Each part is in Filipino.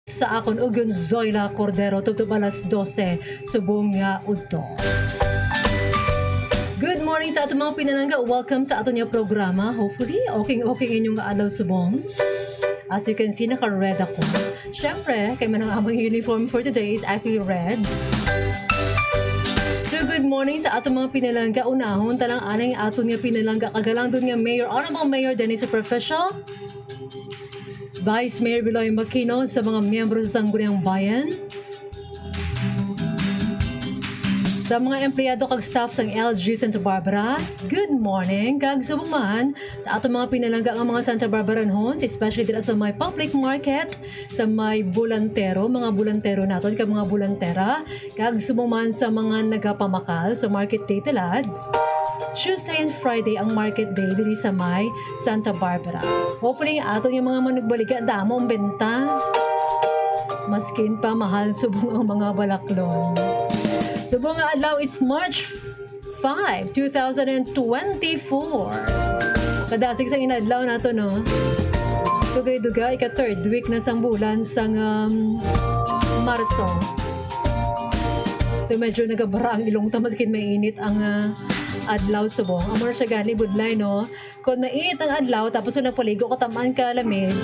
sa akon ugyon Zoila Cordero tubtub alas 12 subong nga udto. Good morning sa atong mga pinanangga. Welcome sa aton nga programa. Hopefully, okay inyong adlaw subong. As you can see, naka-red ako. Syempre, kay man ang among uniform for today is actually red. So, good morning sa atong mga pinalangga. Unahon, talang anay aton nga pinalangga. Kagalang doon nga Mayor, Honorable Mayor Dennis Superficial, Vice Mayor Biloy Makino, sa mga miyembro sa Sangguniang Bayan, sa mga empleyado kag staff sang LG Santa Barbara, good morning. Kag subong man sa atong mga pinalangga nga mga Santa Barbaranhons, especially dito sa may public market, sa may bulantero, mga bulantero naton kag mga bulantera, kag subong man sa mga nagapamakal sa market day talad. Tuesday and Friday ang market day diri sa may Santa Barbara. Hopefully aton yung mga manugbaliga damo ang benta. Maskin pa mahal subong ang mga balaklon. Subong nga adlaw, it's March 5, 2024. Kadasig sa inadlaw nato, no? Dugay-dugay, ika-third week na sang bulan sang Marso. So medyo nagabara ang ilong ta, maskin mainit ang adlaw subong. Amor siya gani, budlay, no? Kung mainit ang adlaw, tapos kung nagpaligo ka tamaan ka lamig,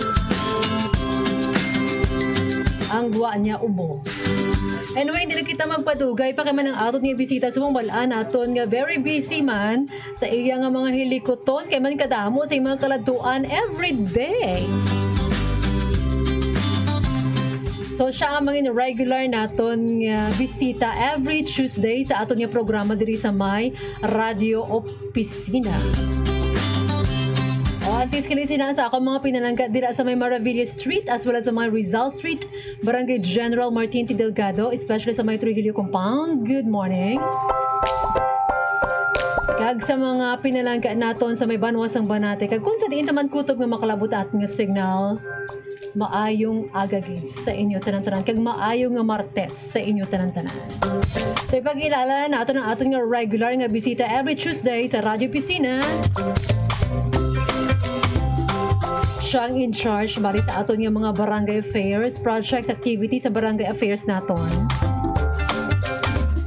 ang guwa niya ubo. Anyway, hindi na kita magpadugay pa kay man ang aton nga bisita sa mong balaan aton nga very busy man sa iya nga mga hilikoton kay man kadamo sa mga kaladuan every day. So siya ang mga regular naton nga bisita every Tuesday sa aton nga programa diri sa may Radio Opisina. Antis kinisin na sa ako mga pinalangga dira sa may Maravilla Street as well as sa may Rizal Street, Barangay General Martin T. Delgado, especially sa may Trujillo Compound. Good morning. Kag sa mga pinalangga naton sa may Banwas ang Banate, kag kung sa diin taman kutob nga makalabot at nga signal, maayong agagis sa inyo tanan-tanan, kag maayong nga Martes sa inyo tanan-tanan. So ipag-ilala naton ang aton nga regular nga bisita every Tuesday sa Radio Piscina. Siyang in charge bali sa aton nga mga barangay affairs, projects, activities sa barangay affairs naton.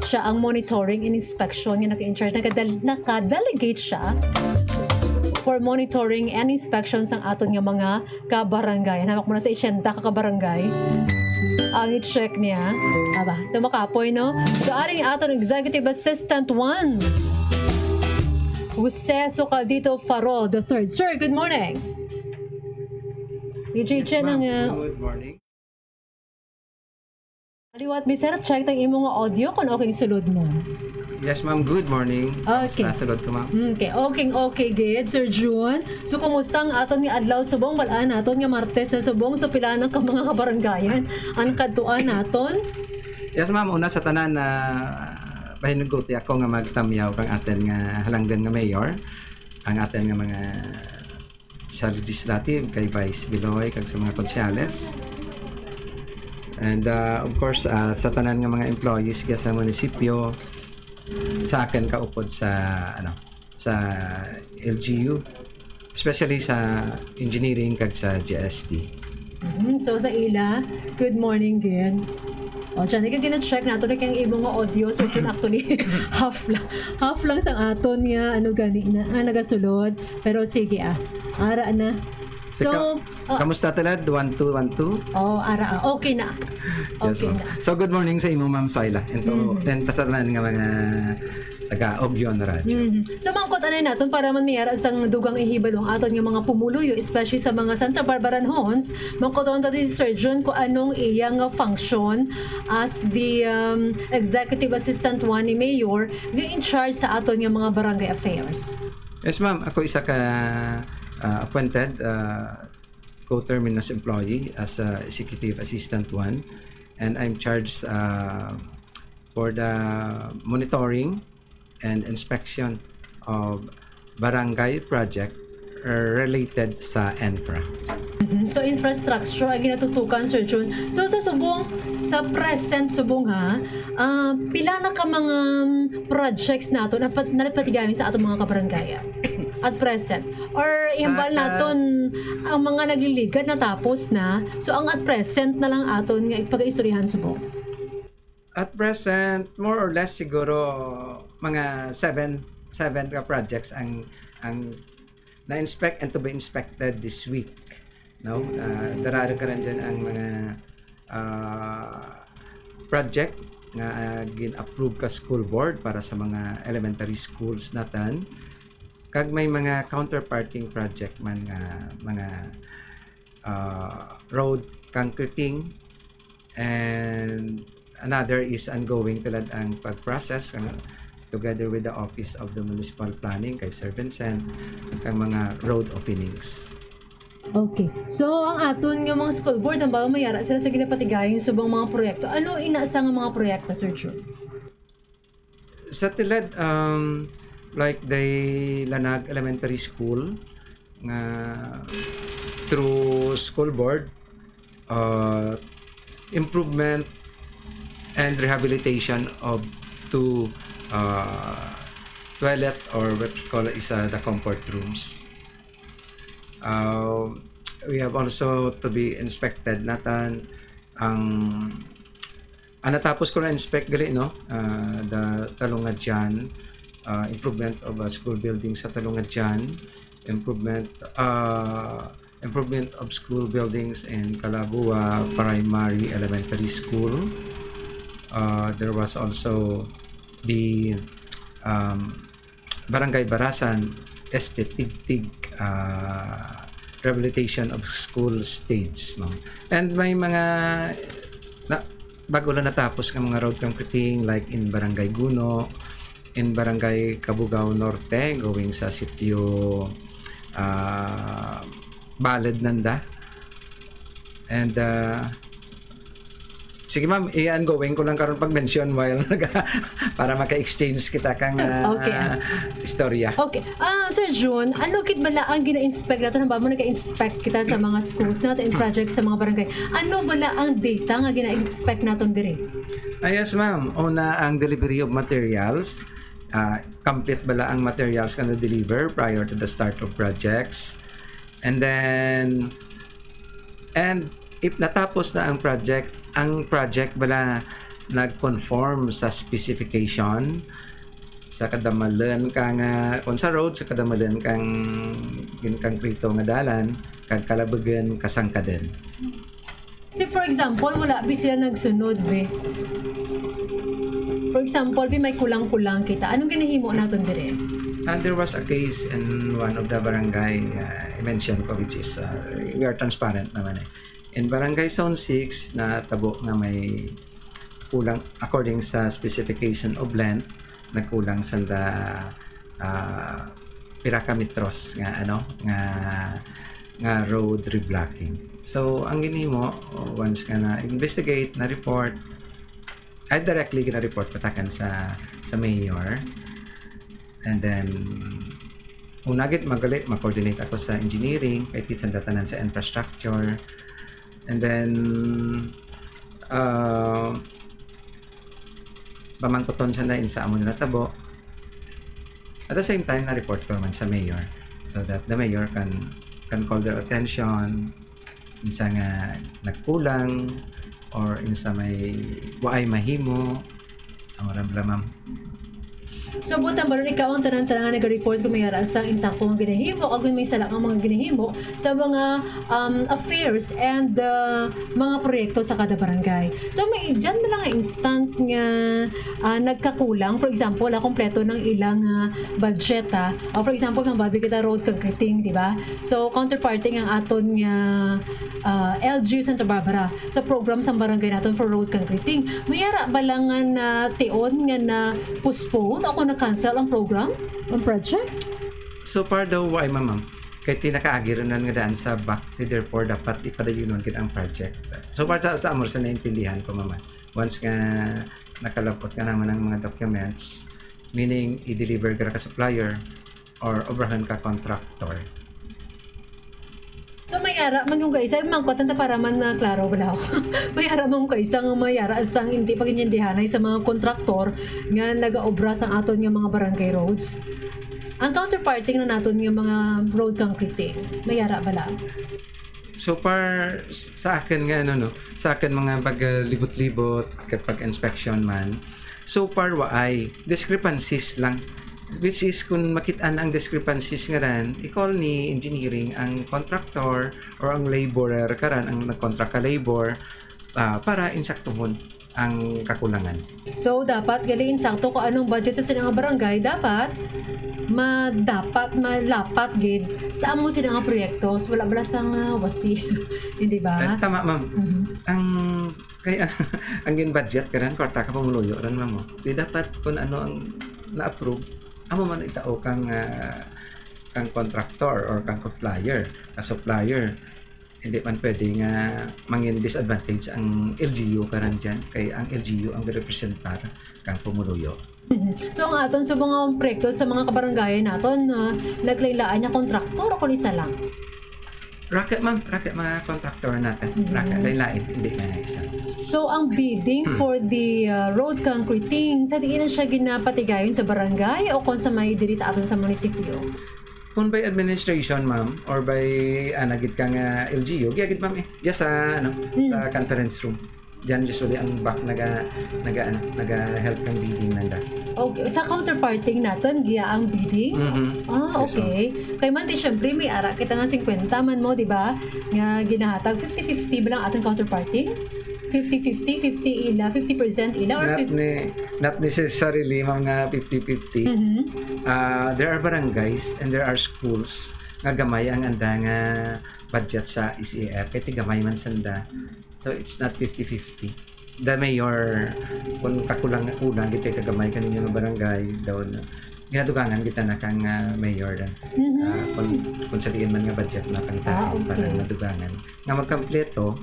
Siya ang monitoring and inspection nga naka-in charge, naka-delegate siya for monitoring and inspection sang aton nga mga kabarangay. Hamak mo na sa 80 ka kabarangay. Ang i-check niya. Aba, tumakapoy, no? So, aring aton Executive Assistant 1, Jose Socaldito Farol III. Sir, good morning. Yes, good morning. Aliwat, bisara, check tang imong audio kung okay sulod mo. Yes, ma'am. Good morning. Okay. Nasulod ko, ma'am. Okay, good, Sir June. So, kumusta ang aton nga adlaw subong? Balaan naton nga Martes sa subong. So, pila ng mga kabaranggayan ang kadtuan naton? Yes, ma'am. Una sa tanan na pahinuguti ako nga magtamyaw kang aten nga halanggan nga mayor. Ang aten nga mga sa legislative kay Vice Biloy kag sa mga konsyales. And of course sa tanan nga mga employees sa munisipyo, sa akin kaupod sa sa LGU, especially sa engineering kag sa GST. So sa ila, good morning din. O, dyan, gina-check nato na kayang ibong audio. So, dyan actually, half lang sa aton nga, gani na, nagasulod. Pero sige ara na. So, kamusta talad? 1212? Ara, okay na. Okay, yes, na. So, good morning sa imo, Ma'am Soyla. Ito, tatanan nga mga taga-Ogyon Radio. So, mangkot anay natin para man mayara sang dugang ihibalong aton nga mga pumuluyo, especially sa mga Santa Barbaranhons, mangkot on si Sir John kung anong iyang function as the Executive Assistant 1 ni Mayor nga in charge sa aton nga mga barangay affairs. Yes, ma'am. Ako isa ka appointed co-terminus employee as Executive Assistant 1, and I'm charged for the monitoring and inspection of barangay project related sa infra. So, infrastructure ang ginatutukan, Sir John. So, sa present subong pila na ka mga projects nato na napatigamin sa atong mga kabarangaya? at present? Or ihambal naton ang mga nagliligad na tapos na, so ang at present na lang aton nga ipag-istoryahan subong? At present, more or less siguro mga seven ka projects ang na-inspect and to be inspected this week. No? Dararo ka rin dyan ang mga project nga gin-approve ka school board para sa mga elementary schools natin. Kag may mga counterparting project man nga mga road concreting, and another is ongoing tulad ang pag-process together with the Office of the Municipal Planning kay Sir Vincent kang mga road openings. Okay. So, ang aton nga mga school board, ang bago mayara sila sa ginapatigayon subang mga proyekto. Ano inaasa nga mga proyekto, Sir June? Sa tilad, like the Lanag Elementary School, nga through school board, improvement and rehabilitation of two toilet, or what we call it is the comfort rooms. We have also to be inspected natan ang natapos ko na inspect gali, no, the Talungadyan, improvement of school building sa Talungadyan, improvement of school buildings in Calabua Primary Elementary School. There was also the Barangay Barasan Estate Tigtig rehabilitation of school stage, ma'am. And may mga bago lang natapos ng mga road concreting like in Barangay Guno, in Barangay Cabugao Norte going sa sitio Balad Nanda, and sige ma'am, i-ongoing ko lang karon pag-mention while para maka-exchange kita kang istorya. Okay. Sir June, ano kit bala ang gina-inspect nato nang ba mo naka-inspect kita sa mga schools nato in projects sa mga barangay? Ano bala ang data nga gina-inspect naton dire? Yes ma'am, una ang delivery of materials. Complete bala ang materials ka na-deliver prior to the start of projects. And then if natapos na ang project bala nag-conform sa specification sa kadamalan kang kung sa road, sa kadamalan kang ginkonkrito nga dalan kag kalabagan kasangkaden. So for example, wala bi sila nagsunod be. For example, may kulang-kulang kita. Anong ginahimo naton dire? There was a case in one of the barangay I mentioned ko, which is we are transparent naman eh. In Barangay Zone 6 na tabo na may kulang according sa specification of length, nagkulang sa pirakametros nga nga road reblocking. So ang ginimo once ka na investigate na report, ay directly gina report patakan sa mayor, and then unagit mag-coordinate ako sa engineering kay titandatanan sa infrastructure. And then, pamangkoton siya na sa amon na tabo. At the same time, na-report ko naman sa mayor so that the mayor can call their attention insa nga nagkulang or insa may waay mahimo. Ang marabla, ma'am. So, butan balon ikaw ang tanan-tanan nga nag-report kung may arasang insakto mga ginahimo o kung may sala ang mga ginahimo sa mga affairs and mga proyekto sa kada barangay. So, may dyan ba lang nga instant nga nagkakulang? For example, kompleto ng ilang budget o for example, ng babi kita road concreting, di ba? So, counterparting ang aton nga LGU Santa Barbara sa program sa barangay naton for road concreting. May ara ba lang nga na tion nga na postpone o kung na-cancel ang program, ang project? So far daw, why ma'am? Kaya tinakaagiran na nga daan sa back to therefore dapat ipadayunan kita ang project. So far sa amor sa naintindihan ko ma'am. Once nga nakalapot ka naman ng mga documents, meaning i-deliver ka ka supplier or obrahan ka contractor. So mayara man yung kaisa, mangkotanta para man na klaro ba daw. Mayara man kaisa nga mayara sang hindi paginyandihanay sa mga kontraktor nga nagaobra sang aton nga mga barangay roads. Ang counterparting na naton nga mga road concreting, may yara bala. So far sa akin nga sa akin mga paglibot-libot kapag inspection man, so far waay discrepancies lang, which is kung makitaan ang discrepancies nga ran, i-call ni engineering ang contractor or ang laborer karan ang nag-contract ka labor para insaktuhon ang kakulangan. So dapat gali insakto kung anong budget sa sinang barangay, dapat malapat gid sa amo sinang proyekto. So, wala bala sang wasi. Hindi ba? Tama ma'am. Ang kaya ang gin-budget karan kwarta ka pamuluyo ran ma'am. Di dapat kung ano ang na-approve, amo man itao kang contractor or kang supplier. Hindi man pwede nga mangin disadvantage ang LGU karan dyan, kay ang LGU ang representar kang pumuluyo. So ang aton sa mga proyekto sa mga kabarangayan naton naglaylaan niya kontraktor o kung isa lang? Racket mga contractor natin. Racket, laylain, hindi na isa. So ang bidding for the road concreting, sa diin na siya ginapatigayon sa barangay o kung sa may diri sa aton sa munisipyo? Kung by administration ma'am or by nagit kang LGU, giyagid ma'am just sa sa conference room. Diyan usually ang back naga-help kang bidding nanda. Okay, sa counterparting naton giya ang bidding? Okay. Kay man di syempre may ara kita nga 50 man mo, di ba? Nga ginahatag 50-50 bilang atong counterparting? 50-50, 50 ila, 50% ila or not necessarily mga 50-50. There are barangays and there are schools nga gamay ang anda nga budget sa ECF kay gamay man sanda. So it's not 50-50. The mayor kung kakulang kita kagamay kaninyo nga barangay daw na ginadugangan kita na kang mayor dan. Kung sabihin man nga budget na kanita para nadugangan nga magkompleto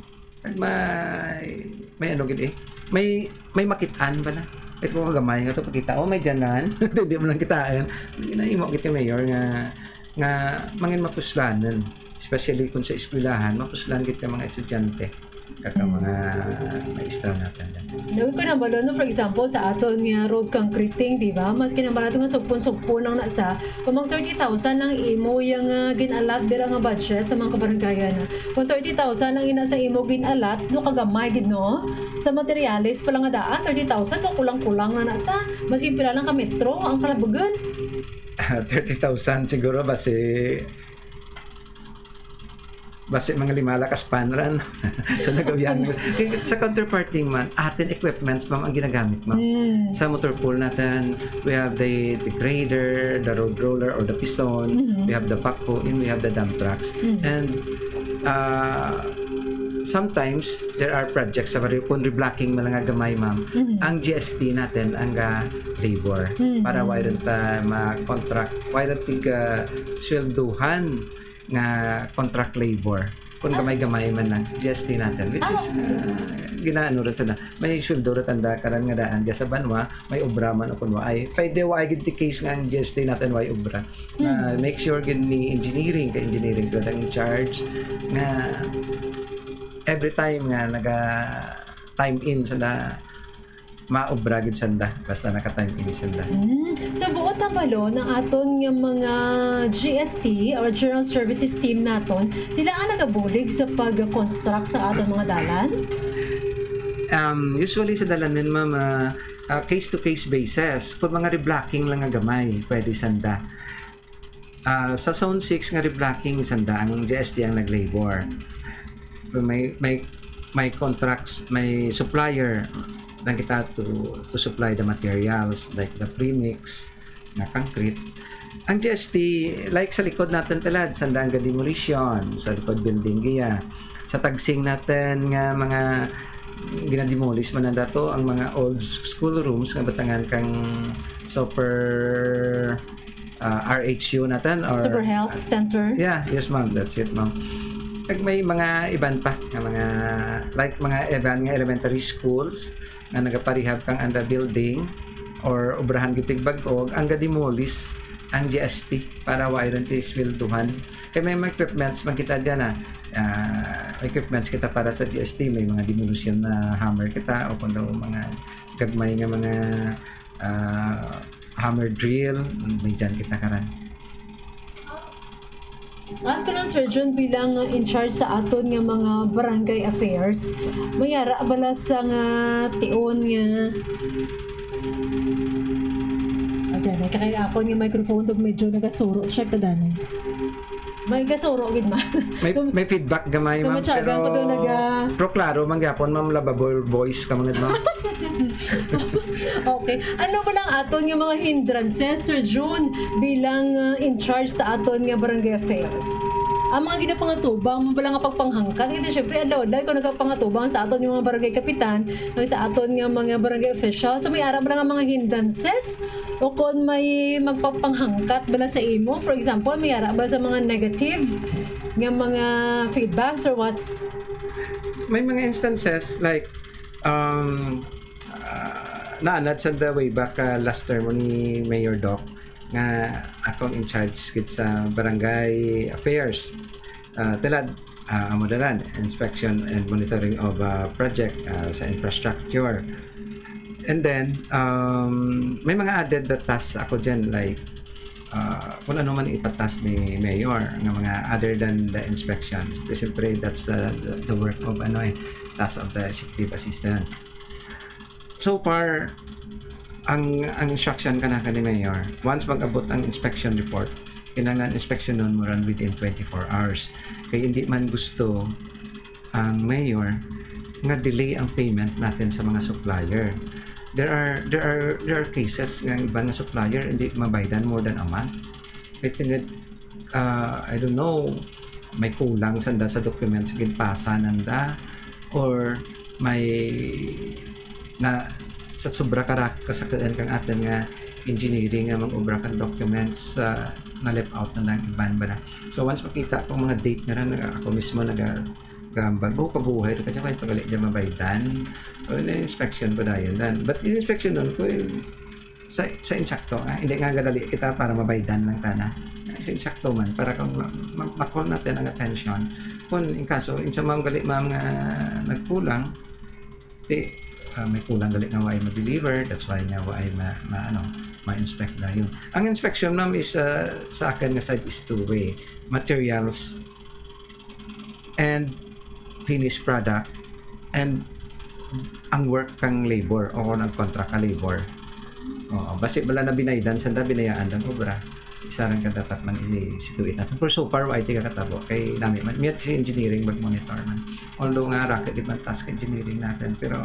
may ano gid may makitaan ba na ito kung gamay nga to pakita may janan hindi mo lang kitaan ginaimo gid ka mayor nga mangin mapuslanan, especially kung sa eskwelahan mapuslan gid ka mga estudyante kaka mga maestra natin. Nawag ko na ba no, for example, sa aton nga road concreting, di ba? Mas kinabalato nga sugpon-sugpon lang na sa, pamang 30,000 lang imo yung ginalat dira nga budget sa mga kabaranggayan na. Kung 30,000 lang ina sa imo ginalat, do kagamay gid no? Sa materialis pa lang nga daan, 30,000 do kulang-kulang na sa, maski pila lang ka metro, ang kalabugan. 30,000 siguro base mga limala kas panran so nagawyan sa counterparting man atin equipments ma'am ang ginagamit ma'am sa motor pool natin we have the grader, the road roller or the piston, we have the backhoe and we have the dump trucks and sometimes there are projects sa kung reblocking man nga gamay ma'am ang GST natin ang labor para why ta ma-contract why tiga swelduhan nga contract labor kung gamay-gamay man lang GST natin which is ginaano rin sana may sweldo rin tanda karan nga daan sa banwa may obra man o kunwa ay pwede wa gid the case nga ang GST natin way obra make sure gid ni engineering to ang in charge nga every time nga naga time in sa maobra gid sanda basta naka-time in sanda. So buot tamalo ng aton nga mga GST or General Services team naton, sila ang nagabulig sa pag-construct sa aton mga dalan? Usually sa dalanin ma'am case to case basis. Kung mga reblocking lang nga gamay, pwede sanda. Sa zone 6 nga reblocking sanda ang GST ang naglabor. May contracts, may supplier lang kita to supply the materials like the premix na concrete. Ang GST like sa likod natin talad sandang ga demolition sa likod building giya sa tagsing natin nga mga ginademolish man na dato ang mga old school rooms nga batangan kang super RHU natin or Super Health Center. Yes ma'am, that's it ma'am. Pag may mga iban pa nga mga like mga iban nga elementary schools na nagaparehab kang anda building or obrahan gitig bag-og ang ga-demolish ang GST para wa iron ti swelduhan kay may mga equipments man kita diyan equipments kita para sa GST may mga demolition na hammer kita o kuno mga gagmay nga mga hammer drill may diyan kita karan. As ko lang, Sir John, bilang in charge sa aton nga mga barangay affairs, mayara bala sa nga tion nga dyan, ay kaya ako nga microphone to medyo nagasuro. Check ta dani. May gasuro gid man. May feedback gamay ma'am, Tumatsagan ko doon pero klaro mangyapon ma'am lababo voice ka mga ma'am. Okay. Ano ba lang aton nga mga hindrances, Sir June, bilang in charge sa aton nga barangay affairs? Ang mga ginapangatubang, mabala nga pagpanghangkat. Hindi, syempre, alaw-alaw ko nagpangatubang sa aton yung mga barangay kapitan, sa aton nga mga barangay official. So, may arab lang nga mga hindrances o kung may magpapanghangkat bala sa imo. For example, may arab ba sa mga negative nga mga feedbacks or what? May mga instances like naanad sa the way back last term ni Mayor Doc nga akong in charge gid sa barangay affairs. Tilad amo dalan inspection and monitoring of project sa infrastructure. And then may mga added na tasks ako dyan like kung ano man ipatas ni Mayor nga mga other than the inspections. Siyempre that's the work of task of the executive assistant. So far ang instruction kanaka ni Mayor, once mag-abot ang inspection report, kailangan inspection nun mo run within 24 hours. Kaya hindi man gusto ang Mayor nga delay ang payment natin sa mga supplier. There are cases ng ibang supplier hindi mabaydan more than a month. Kaya I don't know, may kulang sanda sa documents ginpasa nanda or may na sa sobra kasakaan kang atin nga engineering nga mag-obra kang documents na left out na lang iban ba na. So once makita akong mga date nga rin, ako mismo nagambag kabuhay kasi may pagalit dyan mabaydan. So inspection ba dayon dan. But inspection nun ko sa insakto hindi nga gadali kita para mabaydan lang tana. Sa insakto man para kung makol natin ang attention kung in kaso insa mga gali mga nagkulang may kulang dali nga why ma-deliver, that's why nga why ma-inspect na yun. Ang inspection ma'am is sa akin nga side is two-way. Materials and finished product and ang work kang labor o kung nag-contract ka labor. Basi bala na binaydan, sanda binayaan ng obra. Isa rin ka dapat man i-situate natin. Pero so far, why ka katabo? Kay namin man. May si engineering mag-monitor man. Although nga rocket ibang task engineering natin, pero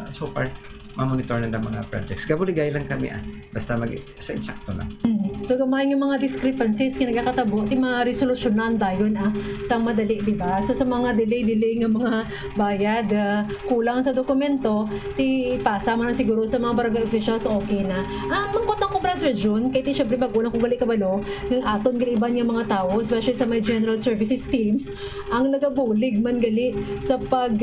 so far ma-monitor na ng mga projects. Gabuligay lang kami basta sa insakto lang. So gamay yung mga discrepancies kinagakatabo ti mga resolusyonan dayon sa madali, di ba? So sa mga delay nga mga bayad kulang sa dokumento ti ipasa man siguro sa mga barangay officials okay na. Mangkot ko para Sir June kay ti syempre bagulang kung gali kabalo ng aton iban nga mga tao especially sa may general services team ang nagabulig man gali sa pag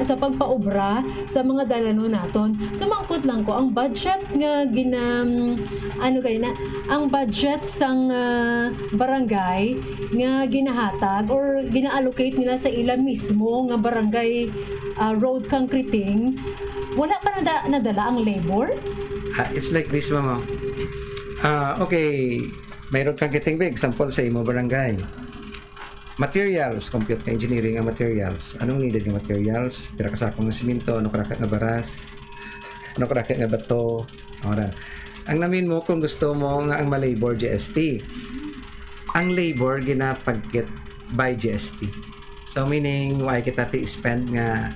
sa pagpaobra sa mga dalano naton. So mangkot lang ko ang budget nga ang budget sang barangay nga ginahatag or gina-allocate nila sa ila mismo nga barangay road concreting wala pa nadala ang labor? It's like this mama. Okay, mayroon kang kiting example sa imo barangay. Materials, compute ka engineering ang materials. Anong needed nga materials? Pira kasakong ng simento, ano karakat nga baras, ano karakat nga bato. Ang namin mo kung gusto mo nga ang malabor GST. Ang labor ginapagkit by GST. So meaning why kita ti-spend nga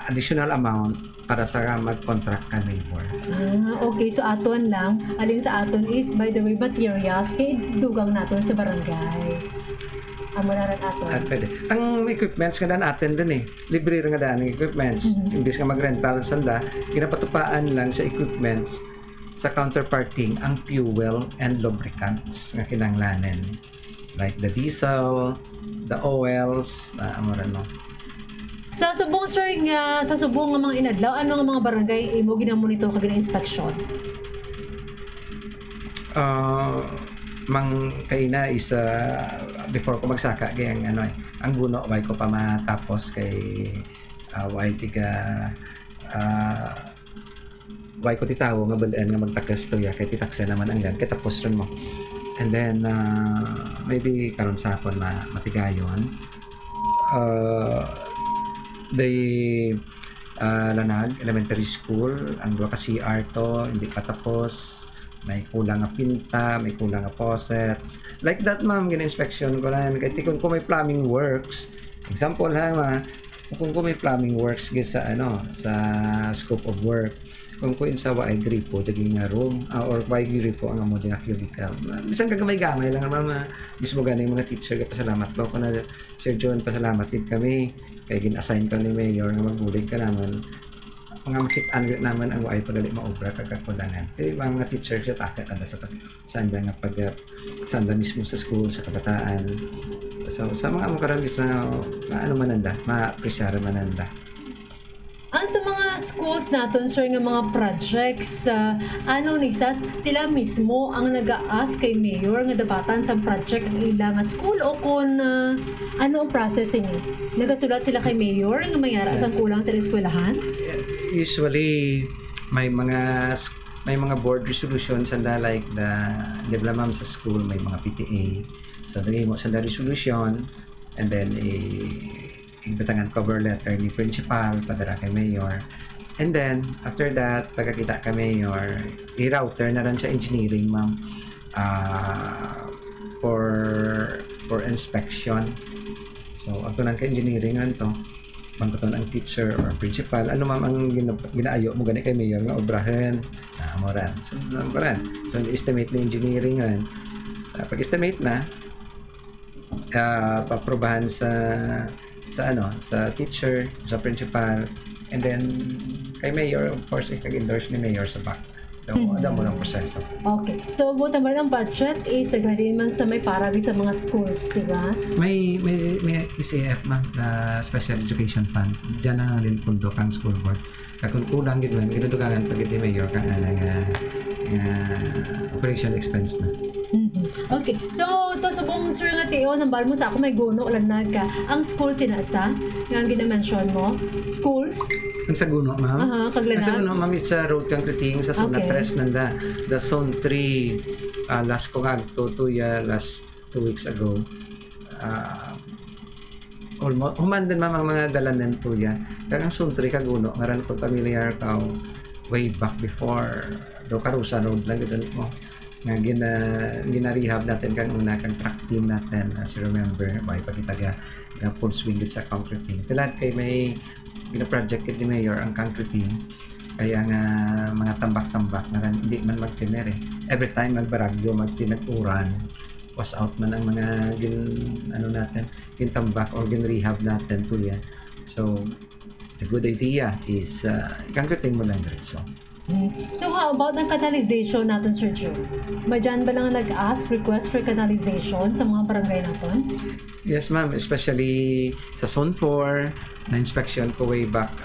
additional amount para sa mag-contract ka labor. Okay. So aton lang, alin sa aton is by the way materials kay dugang naton sa barangay. Amo na rin aton. Pwede. Ang equipments nga daan atin din libre rin nga daan ang equipments. Imbis nga mag-rental sanda, ginapatupaan lang sa equipments sa counterparting ang fuel and lubricants nga kinanglanen. Like the diesel, the oils, amo rin mo. Sa subong nga mga inadlaw, ano nga mga barangay imo ginamonitor kag gina-inspection? Mang kaina is before ko magsaka kay ang guno why ko pa matapos kay why tiga why ko titawo nga balaan nga magtakas to ya kay titaksa naman ang land kay tapos ron mo. And then maybe karon sa hapon matigayon. They Lanag Elementary School, ang duha ka CR to hindi pa tapos, may kulang nga pinta, may kulang nga faucets like that ma'am, gina-inspection ko na kay kung may plumbing works, example ha kung may plumbing works sa sa scope of work, kung sa wa ay gripo daging nga room or why gripo ang amo nga cubicle, bisan kagamay-gamay lang ma'am, mismo gani mga teacher pasalamat ko na Sir John, pasalamat gid kami kay gin-assign ka ni mayor nga magbulig ka naman mga makit-an naman ang waay pagali maobra kagkulangan. Kaya mga teacher siya takot anda sa sanda nga sanda mismo sa school, sa kabataan. So sa mga makaramis na mananda, ma-appreciate mananda. Ang sa mga schools naton sir nga mga projects, sila mismo ang nag-ask kay mayor nga dapatan sa project ang ilang nga school o kung ano ang process niyo? Nagasulat sila kay mayor nga mayara sang kulang sa eskwelahan? Usually may mga board resolutions and like the ma'am sa school may mga PTA, so dagay mo sa resolution and then ibatangan cover letter ni principal padara kay mayor, and then after that pagkakita kay mayor i-router na rin sa engineering ma'am for inspection. So agtunan ka engineering to mangkuton ang teacher or principal ano ma'am ang ginaayo mo gani kay mayor nga obrahen moran so estimate na engineering ran pag estimate na paprobahan sa teacher, sa principal, and then kay mayor of course kag-endorse ni mayor sa back daw mo lang proseso. Okay. So, buta mo ang budget is galing man sa may para sa mga schools, di ba? May ECF ma'am na Special Education Fund. Diyan na rin pundo kang school board. Kung kulang gid man ginudugangan pag ni mayor kang operation expense na. Okay. So subong sir nga tiyo nambal mo sa ako may guno ulan nagka. Ang school sinasa nga gina-mention mo, schools ang sa guno ma'am. Kaglanag. Ang sa guno ma'am is sa road concreting sa zona 3 nanda. The zone 3 last ko nga last 2 weeks ago. Almost humandan ma'am ang mga dalan to ya. Kag ang zone 3 kaguno ngaran ko familiar ka way back before do Carusa road lang gid mo. Nga gina-rehab natin kang una kang track team natin as you remember may pagkitaga na full swing sa concreting. Lahat kay may gina-project ni mayor ang concreting kaya nga mga tambak-tambak na rin, hindi man magtiner every time magbaragyo magtinag-uran was out man ang mga gintambak or gin-rehab natin po yan. So the good idea is concreting mo lang diretso. So how about ang canalization natin, Sir Joe? May dyan ba lang nag-ask, request for canalization sa mga barangay natin? Yes ma'am, especially sa Zone 4 na inspection ko way back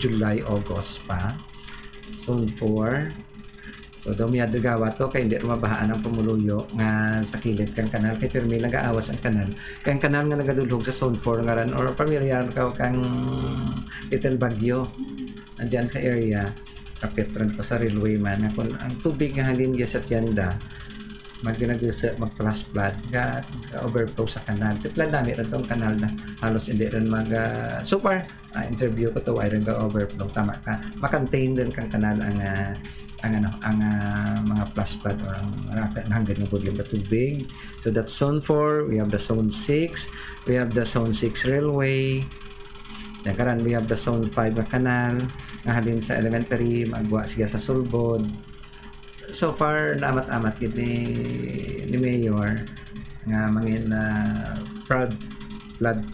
July, August pa. Zone 4. So daw miya gawa to kay hindi mabahaan ang pumuluyo nga sa kilid kang kanal kay permi nagaawas ang kanal. Kay ang kanal nga nagadulhog sa Zone 4 nga ran or pamilyar ka kang Little Baguio. Andiyan sa area kapit rin to sa railway man kung ang tubig nga halin sa tienda mag-plus flood overflow sa kanal titlan dami rin tong kanal na halos hindi rin so far interview ko to ay rin overflow tama ka makontain din kang kanal ang mga plus flood or ang hanggang ng budling na tubig. So that's Zone 4, we have the Zone 6, we have the Zone 6 railway. Nagkaran we have the Zone 5 na kanal nga halin sa elementary magwa siya sa sulbod. So far naamat-amat gid ni mayor nga mangin flood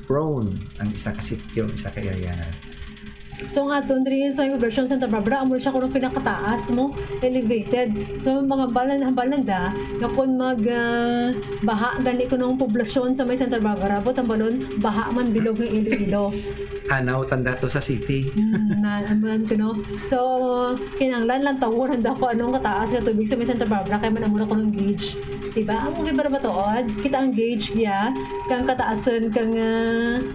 prone ang isa ka sitio, isa ka area na. So nga doon rin sa Poblacion Santa Barbara, amo siya kung pinakataas mo, elevated. So mga balanda, nga kung baha gani ko ng poblasyon sa may Santa Barbara, bot ang balon, baha man bilog ng Iloilo. Anaw tanda to sa city. Naman ko no. So kinanglan lang tawuran daw ko anong kataas nga tubig sa may Santa Barbara kay man amo ko ng gauge. Diba? Amo kay bara batuod, kita ang gauge niya kang kataasan kang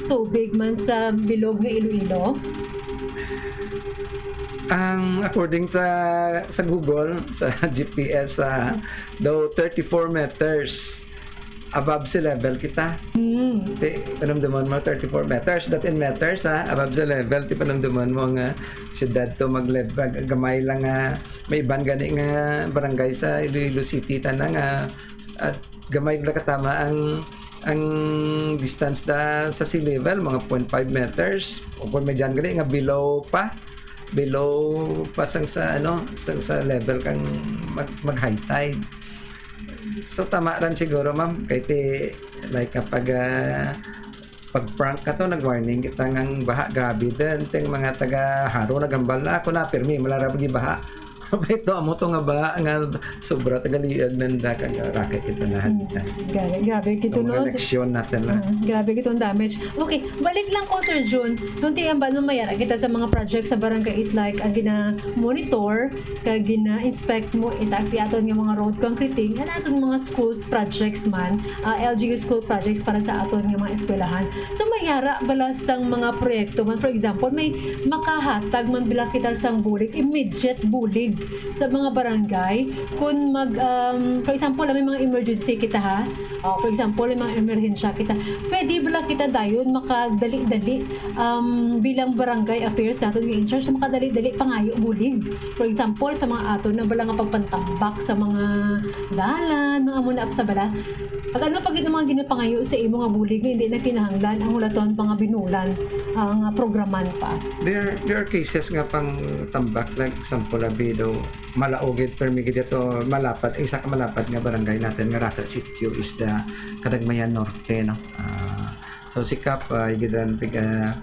tubig man sa bilog ng Iloilo. Ang according sa Google, sa GPS, daw 34 meters above sea level kita. Panamdaman mo 34 meters, that in meters above sea level, ti panamdaman mo nga syudad to gamay lang may iban gani nga barangay sa Iloilo City tanang at gamay lang katama ang distance sa sea level mga 0.5 meters o kung may dyan gani nga below sang sa sa level kang mag high tide. So tama ran siguro ma'am kay like kapag pag prank ka to nag-warning kita ngang baha gabi din ting mga taga haro nagambal na ako na permi malarab gi baha. Ito amo to nga ba nga sobra tagaliag nanda kag racket kita lahat. Grabe kito no. Connection natin lang. Grabe kitong damage. Okay, balik lang ko Sir June. Nung tiyamba nung mayara kita sa mga projects sa barangay is like ang gina-monitor kag gina-inspect mo is akti aton nga mga road concreting and aton mga schools projects man, LGU school projects para sa aton nga mga eskwelahan. So mayara bala sang mga proyekto man, for example, may makahatag man bila kita sang bulig, immediate bulig sa mga barangay kung for example may mga emergency kita for example may mga emerhensya kita, pwede bala kita dayon makadali-dali bilang barangay affairs natin nga in charge makadali-dali pangayo bulig, for example sa mga aton na bala nga pagpantambak sa mga dalan mga muna sa bala pag pag mga ginapangayo sa imo nga bulig hindi na kinahanglan ang hulaton pa nga binulan ang programan pa. There are cases nga pang tambak like example do malaugid permigid ito malapat isa ka malapat nga barangay natin nga Racat Sitio is the Kadagmayan Norte no. So sikap igidran tiga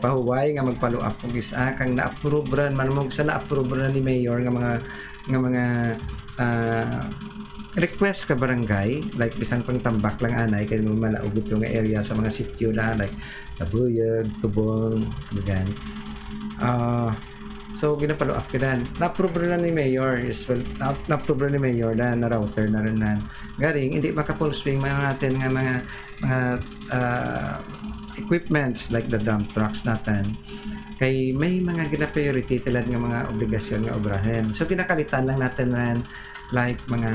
pahuway nga magpaluap og isa kang na-approve man mo sa na-approve ni mayor nga mga request ka barangay like bisan pang tambak lang anay kay malaugid yung nga area sa mga sitio na like Tabuyag, Tubong, bagan. So ginapalo up kita na-approve na ni mayor as well na-approve ni mayor na router na rin na garing hindi maka-full swing mga natin nga mga equipments like the dump trucks natin kay may mga gina-priority tilad nga mga obligasyon nga obrahen so kinakalitan lang natin rin like mga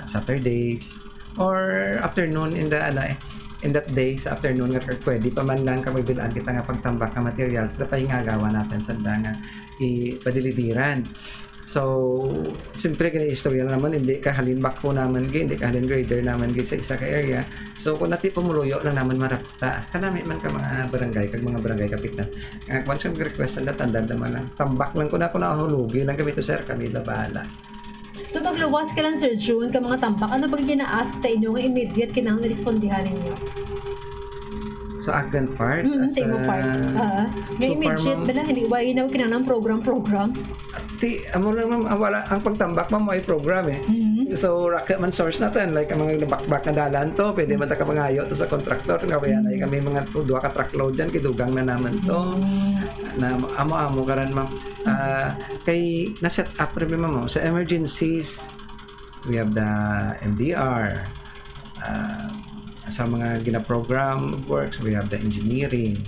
Saturdays or afternoon in that day sa afternoon nga pwede pa man lang ka magbilaan kita nga pagtambak nga materials dapat nga gawa natin sa nga ipadeliveran. So siyempre kini istorya naman hindi ka halinbak ko naman hindi ka halin grader naman sa isa ka area. So kung nati pumuluyo lang naman marapta kanami man ka mga barangay kag mga barangay kapitan once ang request ang tandaan naman lang tambak lang ko na hulugi lang kami to sir kami labala. So magluwas ka lang Sir June ka mga tambak ano bang gina-ask sa inyo nga immediate kinahanglan respondihan ninyo? Sa akin part sa imo part nga immediate bala hindi wa ginawa kinahanglan program ti amo lang ma'am wala ang pagtambak ma'am ay program so rocket man source natin like ang mga bakbak na dalan to pwede man ta ka mangayo to sa contractor nga bayan ay kami mga duha ka truckload diyan kidugang na naman to na amo karan ma'am kay na set up rin ma'am sa emergencies we have the MDR sa mga gina-program works we have the engineering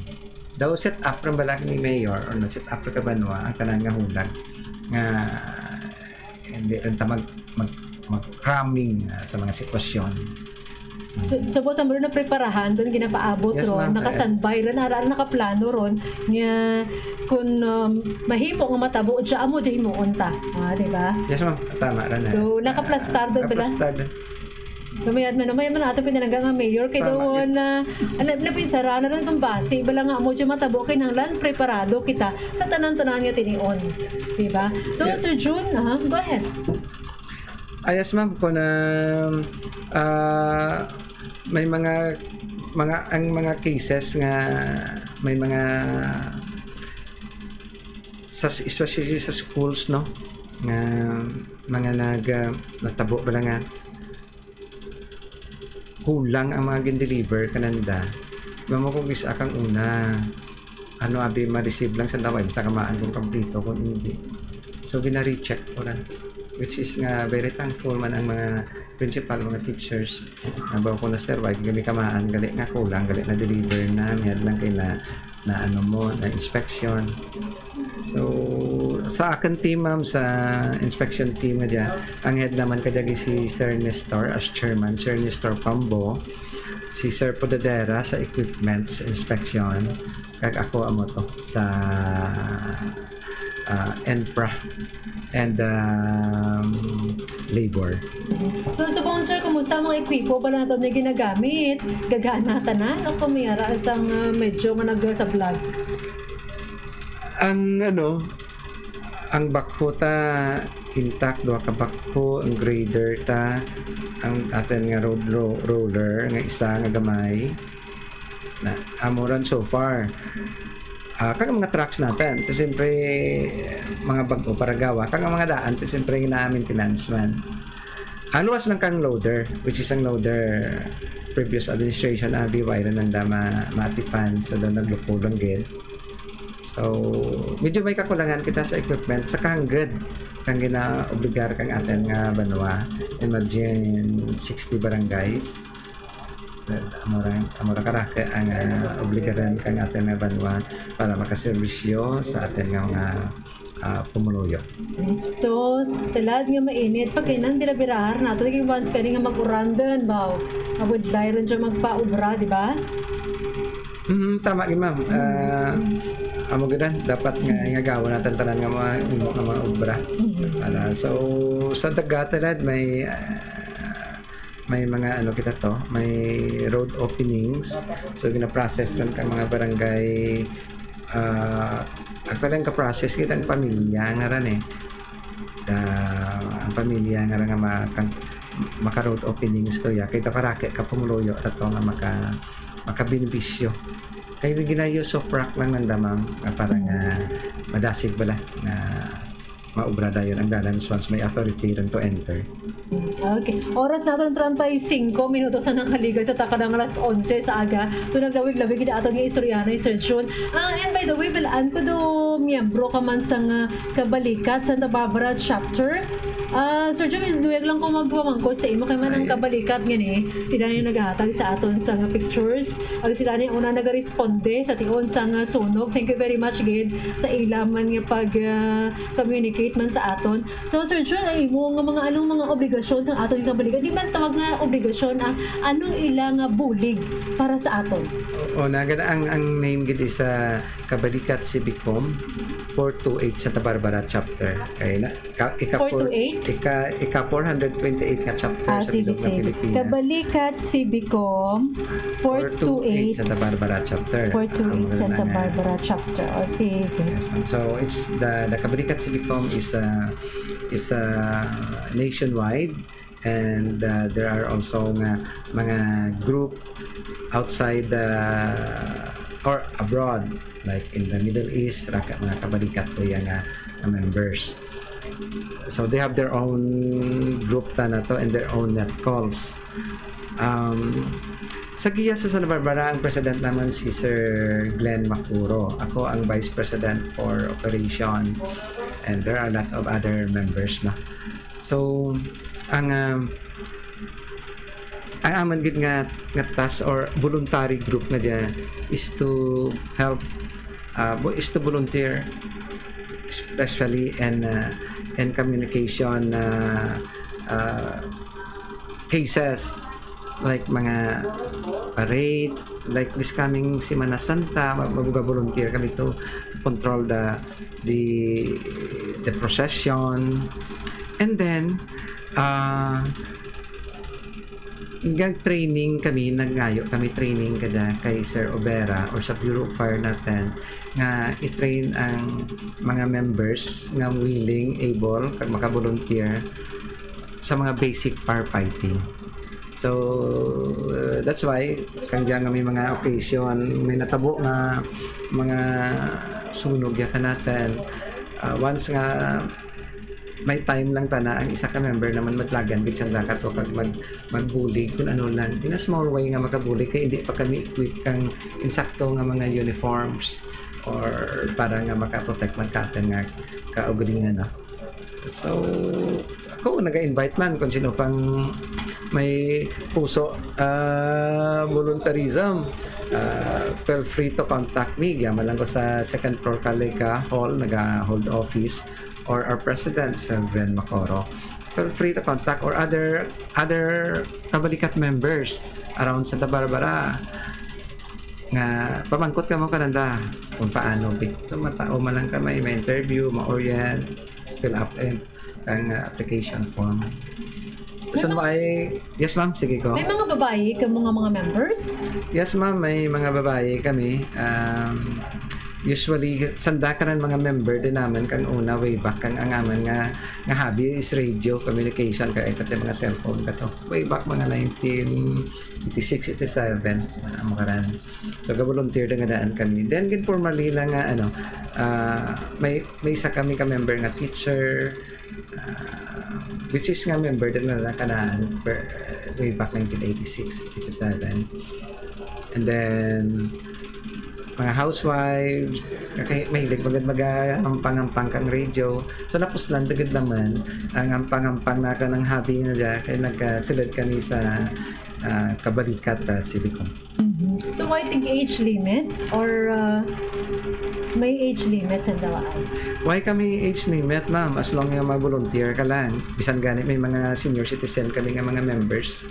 daw set up rin balak ni mayor or na set up rin ka banwa ang tanan nga hulag nga hindi rin ta mag-cramming sa mga sitwasyon. So buta mo rin na preparahan doon ginapaabot yes, ron naka-standby ron nakaplano ron nga kung mahimo nga matabo dya amo dya himuon di ba? Yes ma'am tama rin so nakaplastar doon bala? Kamayad man ato pinalangga nga mayor kay doon na napinsara na lang itong base bala nga mo dyan matabo kay nanglan preparado kita sa tanan-tanan nga tinion diba? So yeah. Sir June go ahead. Yes ma'am kung may mga cases nga may mga especially sa schools no nga mga natabo bala nga kulang ang mga gin-deliver kananda mamo kung isa kang una abi ma-receive lang sa daway basta kamaan kung kompleto kung hindi so gina-recheck ko lang which is nga very thankful man ang mga principal, mga teachers na bawa ko na sir, wag kami kamaan gali nga kulang, gali na deliver na miyad lang kay na ano mo, na inspection. So sa akin team ma'am, sa inspection team nga dyan, ang head naman kadagi si Sir Nestor as chairman, Sir Nestor Pambo, si Sir Podadera sa equipments inspection, kag ako amo to sa ENPRA and labor. So sponsor, kumusta mga ekwipo ba nato na ginagamit? Gagana tanan o kumiyara isang medyo nga nag sa vlog? Ang bakho ta intact, duha ka bakho, ang grader ta, ang atin nga road roller nga isa nga gamay na amuran so far. Kang mga trucks natin, kasi siyempre mga bago para gawa, kang mga daan, kasi siyempre ina-maintenance man. Anuwas lang kang loader, which is ang loader previous administration, BY na nanda matipan, so doon naglupo lang gid. So, medyo may kakulangan kita sa equipment, sa kang good, kang gina-obligar kang atin nga banwa. Imagine 60 barangays. Amora karake ang obligaran kang atin nga banwa para makaserbisyo sa atin nga mga pumuluyo. So, talad nga mainit. Pag kainan, bira-birahar nato. Naging once ka nga mag-urandan, baw. Abod layron siya magpa-ubra, di ba? Tama ki ma'am. Amo gidan dapat nga gawa natin tanan nga mga ubra. So sa Dagatalad may mga kita to, may road openings, so gina-process lang kang mga barangay. Actually ang ka-process kita ang pamilya nga ran ang pamilya nga ran nga maka road openings to ya, kay to karake ka pumuloyo rato nga makabenepisyo. Kaya ginayo so prak lang ng damang para nga madasig bala na maubra dayon ang balance once may authority rin to enter. Okay. Oras nato ng 35 minutos na nakaligan sa takadang alas 11 sa aga. Ito naglawig-lawig na ato nga istoryana ni Sir Jun. And by the way, balaan ko do miyembro ka man sa Kabalikat, Santa Barbara chapter. Sir Jun, duwag lang ko magpamangkot sa imo kay man ang Kabalikat gani. Sila na naghatag sa aton sa pictures. Ag sila na una nagaresponde sa tion sa sunog. Thank you very much gid sa ilaman nga pag communicate man sa aton. So Sir Jun, ay mo nga anong mga obligasyon sa aton yung Kabalikat? Di man tawag nga obligasyon anong ilang bulig para sa aton? Nagana ang name gid sa Kabalikat Civicom 428 Santa Barbara chapter. Kay na ika 428 nga chapter sa bilog ng Pilipinas. Kabalikat Civicom 428 Santa Barbara chapter. 428 Santa Barbara chapter. O sige. Yes, so it's the Kabalikat Civicom is nationwide, and there are also mga group outside or abroad, like in the Middle East, mga kabalikat ko yung members. So they have their own group na to and their own net calls. Sa GIA sa Santa Barbara, ang president naman si Sir Glenn Macuro. Ako ang vice president for operation, and there are a lot of other members na. So ang aman gid nga task or voluntary group nga dyan is to help, is to volunteer, especially in communication cases like mga parade, like this coming Semana Santa, mag-volunteer kami to control the procession. And then training kami, nagngayo kami training kada kay Sir Obera or sa Bureau of Fire natin nga i-train ang mga members nga willing, able kag maka-volunteer sa mga basic firefighting. So that's why kang diyan nga may mga occasion, may natabo nga mga sunog ya natin. Once nga may time lang tana ang isa ka member naman matlagan bitsan dakat to kag magbulig kun ano lang in a small way nga makabulig kay hindi pa kami equip kang insakto nga mga uniforms or para nga makaprotect man katen nga kaugalingan So, ako nag-invite man kung sino pang may puso voluntarism. Feel free to contact me. Yaman lang ko sa second floor Kalega Hall, nag-hold office, or our president, Sir Glenn Macoro. Feel free to contact or other kabalikat members around Santa Barbara nga pamangkot ka mo kananda kung paano so matao man lang ka may interview ma-orient fill up ang application form so yes ma'am sige ko May mga babae ka mga members? Yes ma'am, may mga babae kami usually sanda ka rin mga member din namin kang una way back kang angaman nga hobby is radio communication kaya pati mga cellphone ka to way back mga 1986 87 mo karan so ga-volunteer na daan kami then formally lang nga may isa kami ka member nga teacher which is nga member din na kanaan way back 1986 87 and then mga housewives, mahilig mag-ampang-ampang kang radio. So napuslan dagad naman ang ampang-ampang na ka ng hobby na dyan kaya nagkasilad kami sa kabalikat Civicom. So why think age limit or may age limit sa dawaan? Why kami age limit ma'am? As long as mag-volunteer ka lang. Bisan ganit may mga senior citizen kami nga mga members.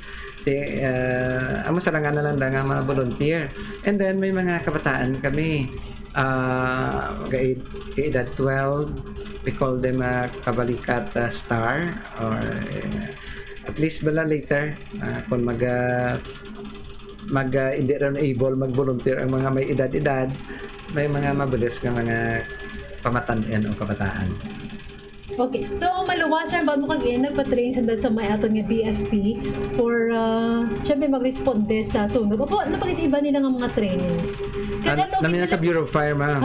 Ang masarangan na lang nga mga volunteer. And then may mga kabataan kami edad 12, we call them kabalikat star or at least bala later kung hindi rin able mag-volunteer ang mga may edad-edad may mga mabilis nga mga pamatanan o kabataan. Okay. So, maluwas rin ba mo kag-in nagpa-train sa may aton nga BFP for syempre mag-responde sa sunog. Opo, napakita iba nila nga mga trainings. Namin sa Bureau of Fire, ma'am.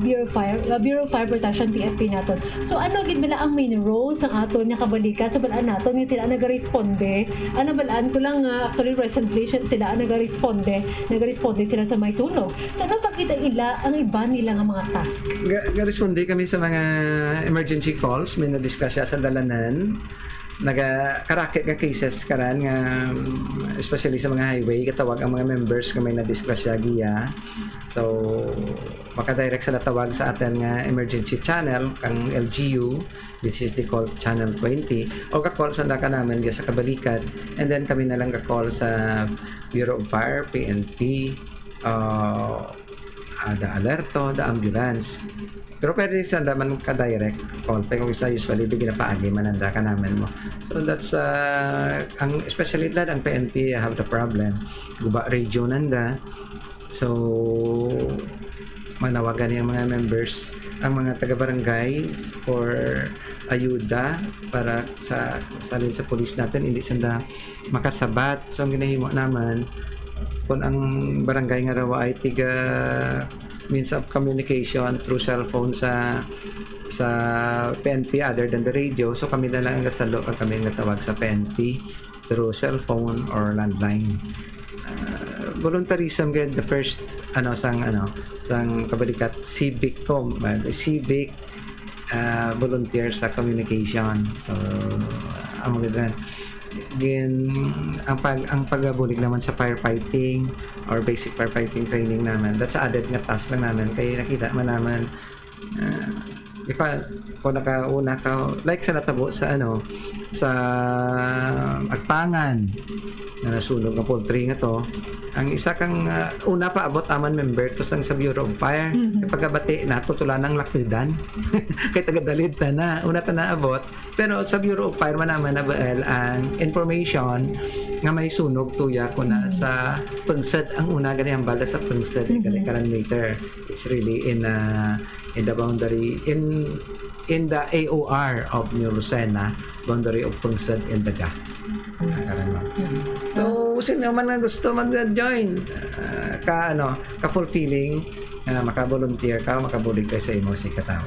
Bureau of Fire Protection, BFP naton. So, ano gid bila ang main role sa aton nga kabalikat? So, balaan naton nga sila nag-responde. Ano balaan ko lang actually recently sila nag-responde sila sa may sunog. So, ano pakita ila ang iba nila nga mga task? Nag-responde kami sa mga emergency calls, may na-discuss siya sa dalanan karakit nga cases karan nga especially sa mga highway katawag ang mga members nga may na-discuss siya giya so makadirect sa natawag sa atin nga emergency channel kang LGU which is the call channel 20 o ka-call sa naka namin sa kabalikat and then kami na lang ka-call sa Bureau of Fire, PNP the alerto, the ambulance. Pero pwede sa naman ka-direct call. Pero kung isa usually bigyan na paagi mananda ka namin mo. So that's ang especially lang ang PNP have the problem. Guba radio nanda. So manawagan yung mga members ang mga taga-barangay for ayuda para sa salin sa police natin hindi sanda makasabat. So ang ginahimo naman kung ang barangay nga raw ay tiga means of communication through cellphone sa PNP other than the radio so kami na lang ang kasalo ang kami natawag sa PNP through cellphone or landline voluntarism get the first sang kabalikat civic volunteer sa communication so ang mga ang pagbulig naman sa firefighting or basic firefighting training naman that's added nga task lang namin kaya nakita man naman kung nakauna ka like sa natabo sa sa Agpangan na nasunog ang poultry nga to ang isa kang una pa abot aman member to sa Bureau of Fire kapag abati na tutulan ng laktidan kay tagadalid na una ta na abot pero sa Bureau of Fire man naman ang information nga may sunog tuya ko na sa Pungsad ang una gani ang bala sa Pungsad karan meter it's really in the boundary in the AOR of New Lucena boundary of Pungsad and Daga. So sino man nga gusto mag-join ka fulfilling maka-volunteer ka makabulig ka sa imo si katao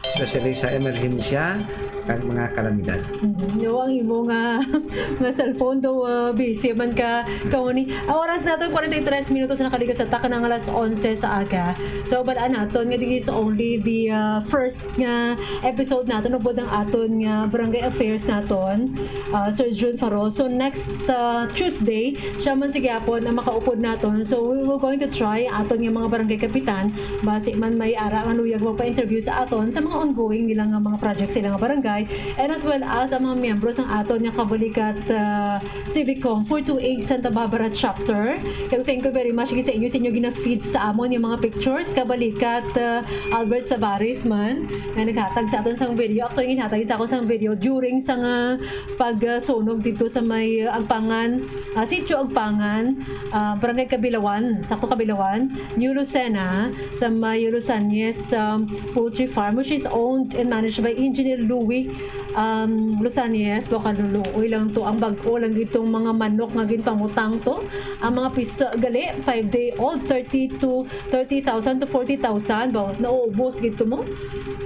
especially sa emerhensya mga kalamidad. Yo ang imo nga nga cellphone do busy man ka kawani. Ang oras naton 43 minutos na nakaligas sa taka ng alas 11 sa aga. So balaan naton nga this is only the first nga episode naton ubod ang aton nga barangay affairs naton. Sir June Faro. So next Tuesday siya man sige apon na makaupod naton. So we were going to try aton nga mga barangay kapitan base man may ara nga luyag magpa-interview sa aton sa mga ongoing nila nga mga projects sila nga barangay and as well as ang mga miyembros ng aton nga kabalikat Civicom 428 Santa Barbara chapter. Kaya thank you very much sa inyo gina-feed sa amon yung mga pictures kabalikat Albert Savaris man nga naghatag sa aton sang video. Actually ginhatag sa ako sang video during sa nga pagsunog dito sa may Agpangan, Sitio Agpangan, Barangay Kabilawan, sakto Kabilawan, New Lucena sa may Lusanyes Poultry Farm which is owned and managed by Engineer Louis Lusanyes. Baka luluoy lang to ang bag-o lang ditong mga manok nga ginpangutang to. Ang mga piso gali 5-day-old 30,000 to 40,000 ba naubos gito mo.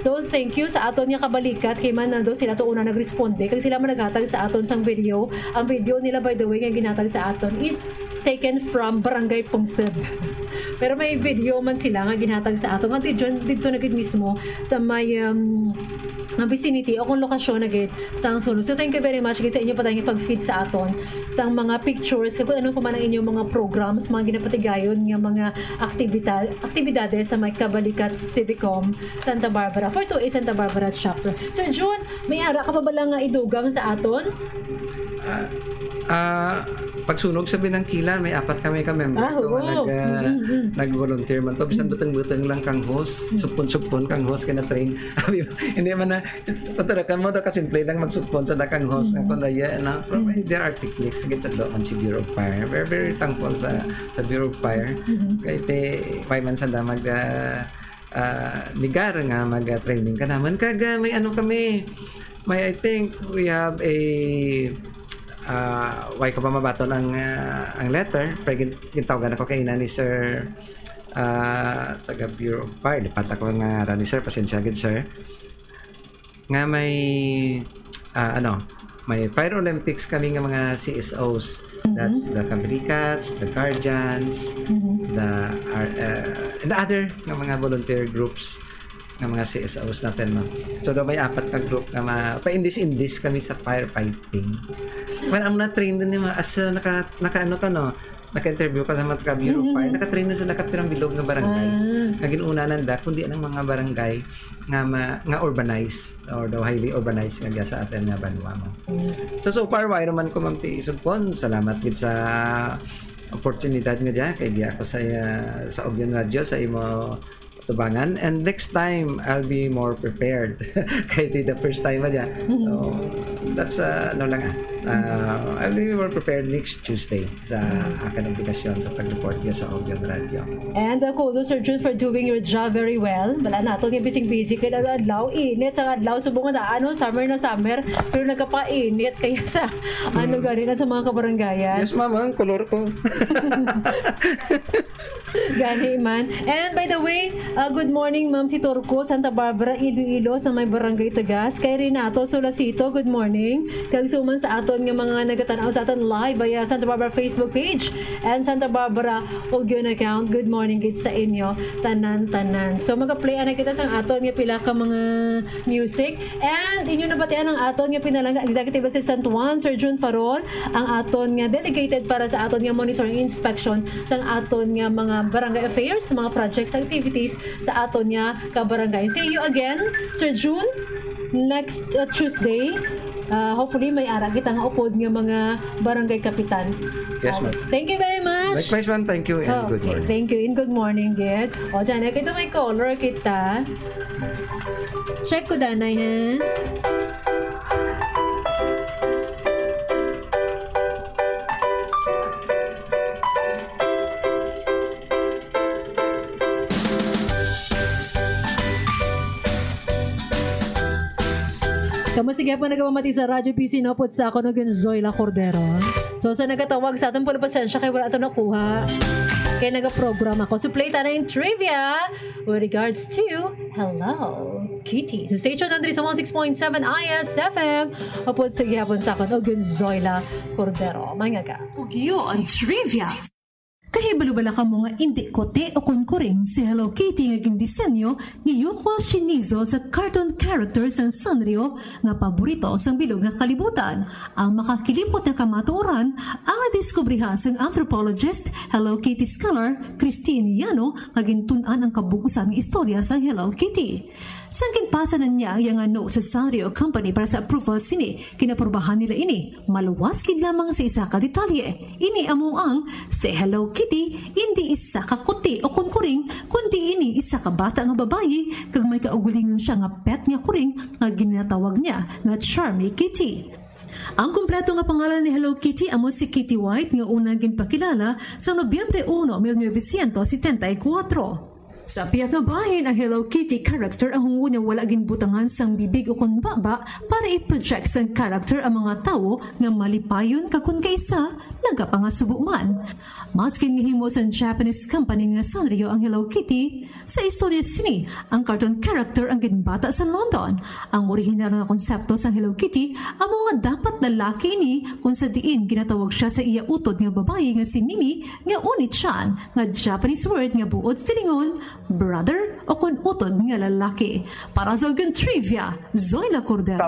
Those thank you sa aton nga kabalikat kay man nando sila to una nagresponde kag sila man naghatag sa aton sang video. Ang video nila by the way nga ginhatag sa aton is taken from Barangay Pungsod. Pero may video man sila nga ginhatag sa aton nga dito na gid mismo sa may vicinity o kung lokasyon na gid sang sunod. So thank you very much gid sa inyo patay nga pag-feed sa aton sang mga pictures kung ano pa man ang inyong mga programs, mga ginapatigayon nga mga aktibidades sa may kabalikat Civicom Santa Barbara 428 Santa Barbara chapter. Sir June, may ara ka pa ba lang nga idugang sa aton? Pagsunog sa Binangkilan, may 4 kami ka-member nag-volunteer man to. Bisan butang-butang lang kang host, supon-supon kang host ka na train. Hindi man na, patarakan mo na kasimple lang magsupon sa dakang host. Ako na yan, there are techniques. Gitadlo man si Bureau of Fire. Very, very thankful sa Bureau of Fire. Kahit pay man sa damag ligar nga mag-training ka naman. Kaga, may ano kami. I think we have a why ko pa mabaton ang letter pero gintawagan ako kay ni Sir taga Bureau of Fire dapat ako nga ni Sir pasensya gid sir nga may may Fire Olympics kami nga mga CSOs. That's the Kabrikats, the Guardians, the other nga mga volunteer groups ng mga CSOs natin, no? So, may 4 ka group na pa-indis kami sa firefighting. Well, ang na-train din yung as naka-ano ka, no? Naka-interview ka sa mga taga-Bureau of Fire, naka-train na sa nakapirang bilog ng barangays. Naging-una nanda, kundi ang mga barangay nga urbanized or daw highly urbanized nga sa atin nga banwa mo. So far, why naman ko mamti isugpon. Salamat gid sa oportunidad nga dyan. Kaya di ako sa Ogyon Radio, sa imo tubangan, and next time I'll be more prepared kahit the first time dyan. So that's I'll be more prepared next Tuesday sa aking aplikasyon sa pag-report niya sa Ogyon Radio. And kudos Sir June for doing your job very well. Bala nato nga busy kaya adlaw init sa adlaw subong na summer na summer pero nagkapa-init kaya sa ganin sa mga kabarangayan. Yes ma'am, ang color ko. Gani man. And by the way, good morning Ma'am si Turco, Santa Barbara, Iloilo sa may Barangay Tagas. Kay Renato Solasito, good morning. Kag suman sa aton nga mga nagatanaw sa aton live via Santa Barbara Facebook page and Santa Barbara Ogyon account. Good morning gid sa inyo tanan-tanan. So mag-play na kita sa aton nga pila ka mga music and inyo nabatian ang aton nga pinalangga Executive Assistant 1 Sir June Farol, ang aton nga delegated para sa aton nga monitoring inspection sang aton nga mga barangay affairs, mga projects, activities sa aton nga kabarangay. See you again, Sir June, next Tuesday. Hopefully may ara kita nga upod nga mga barangay kapitan. Yes, ma'am. Thank you very much. Likewise, ma'am. Thank you and good morning. Thank you and good morning, Gid. O, dyan, ito may color kita. Check ko danay, ha? Kamu sige po nagmamati sa Radyo PC no put sa ako ng Zoyla Cordero. So sa nagatawag sa ating pala pasensya kay wala ito nakuha. Kaya nag-program ako. So play tayo yung trivia with regards to Hello Kitty. So station nandun sa 16.7 ISFM. Upod sa gihapon sa akin, Zoila Cordero. Mga ka. Pugyo ang trivia. Kahibalo-bala ka mo nga hindi kote o kunkuring si Hello Kitty nga gindisenyo ni Yoko Shinizo sa cartoon characters ng Sanrio nga paborito sa bilog nga kalibutan. Ang makakilimot ng kamatuoran ang diskubriha sa anthropologist Hello Kitty scholar Christine Yano nga gintunan ang kabugusan ng istorya sa Hello Kitty. Sang ginpasanan niya yung ano sa Sanrio Company para sa approval sini, kinapurbahan nila ini. Maluwas gid lamang sa isa ka detalye. Ini amo ang si Hello Kitty hindi isa ka kuti o kunkuring kundi ini isa ka bata nga babayi kag may kaugalingon siya nga pet nga kuring nga ginatawag niya nga Charmy Kitty. Ang kumpleto nga pangalan ni Hello Kitty amo si Kitty White nga unang ginpakilala sa Nobyembre 1, 1974. Sa piyak nga bahin, ang Hello Kitty character ang hungo niya wala ginbutangan sang bibig o kunbaba para i-project sang character ang mga tao nga malipayon kakun kaisa nagapangasubo man. Maskin nga himo sa Japanese company nga Sanrio ang Hello Kitty, sa istorya sini, ang cartoon character ang ginbata sa London. Ang orihinal nga konsepto sa Hello Kitty ang mga dapat lalaki ini kung sa diin ginatawag siya sa iya utod nga babae nga si Mimi nga Oni-chan nga Japanese word nga buod silingon brother o kun utod nga lalaki. Para sa trivia, Zoila Cordero.